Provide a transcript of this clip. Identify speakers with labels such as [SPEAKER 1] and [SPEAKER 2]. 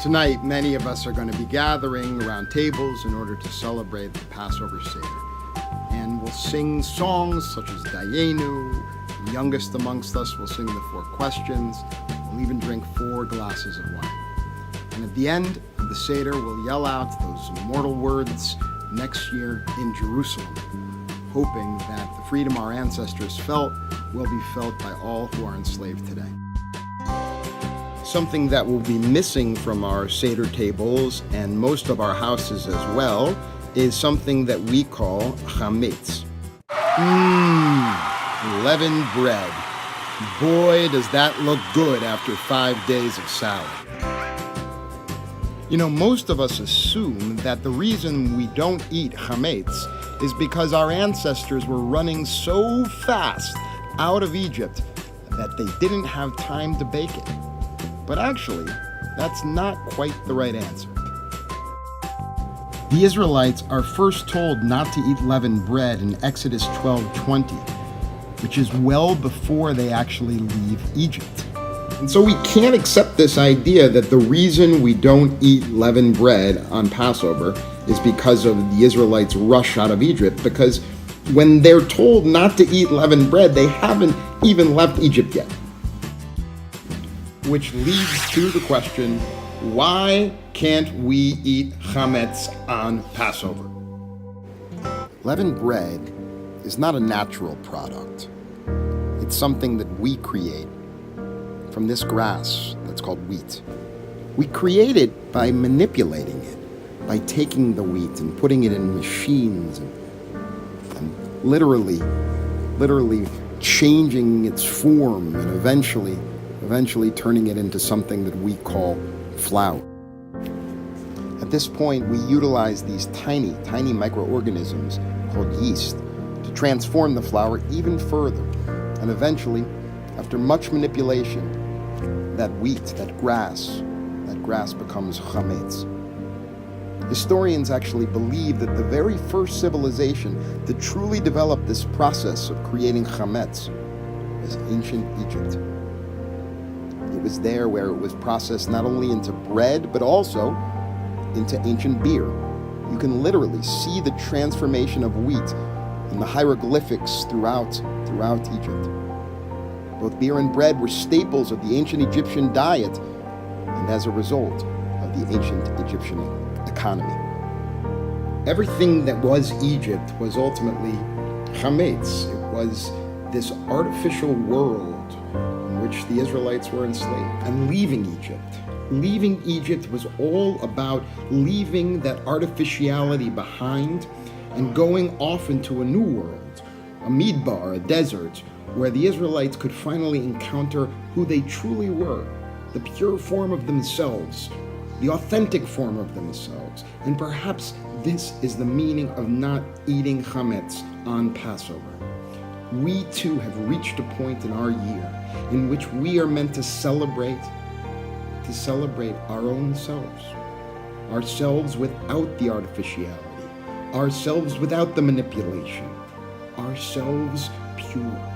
[SPEAKER 1] Tonight, many of us are going to be gathering around tables in order to celebrate the Passover Seder. And we'll sing songs such as Dayenu. The youngest amongst us will sing the 4 questions. We'll even drink 4 glasses of wine. And at the end of the Seder, we'll yell out those immortal words, "Next year in Jerusalem," hoping that the freedom our ancestors felt will be felt by all who are enslaved today. Something that will be missing from our Seder tables and most of our houses as well is something that we call chametz. Leavened bread. Boy, does that look good after 5 days of salad. You know, most of us assume that the reason we don't eat chametz is because our ancestors were running so fast out of Egypt that they didn't have time to bake it. But actually, that's not quite the right answer. The Israelites are first told not to eat leavened bread in Exodus 12:20, which is well before they actually leave Egypt. And so we can't accept this idea that the reason we don't eat leavened bread on Passover is because of the Israelites' rush out of Egypt, because when they're told not to eat leavened bread, they haven't even left Egypt yet. Which leads to the question, why can't we eat chametz on Passover? Leavened bread is not a natural product. It's something that we create from this grass that's called wheat. We create it by manipulating it, by taking the wheat and putting it in machines and literally changing its form and eventually turning it into something that we call flour. At this point, we utilize these tiny microorganisms called yeast to transform the flour even further. And eventually, after much manipulation, that wheat, that grass becomes chametz. Historians actually believe that the very first civilization that truly developed this process of creating chametz was ancient Egypt. It was there where it was processed not only into bread, but also into ancient beer. You can literally see the transformation of wheat in the hieroglyphics throughout Egypt. Both beer and bread were staples of the ancient Egyptian diet, and as a result of the ancient Egyptian economy. Everything that was Egypt was ultimately chametz. It was this artificial world in which the Israelites were enslaved. And leaving Egypt was all about leaving that artificiality behind and going off into a new world, a midbar, a desert, where the Israelites could finally encounter who they truly were, the pure form of themselves, the authentic form of themselves. And perhaps this is the meaning of not eating chametz on Passover. We too have reached a point in our year in which we are meant to celebrate our own selves. Ourselves without the artificiality, ourselves without the manipulation, ourselves pure.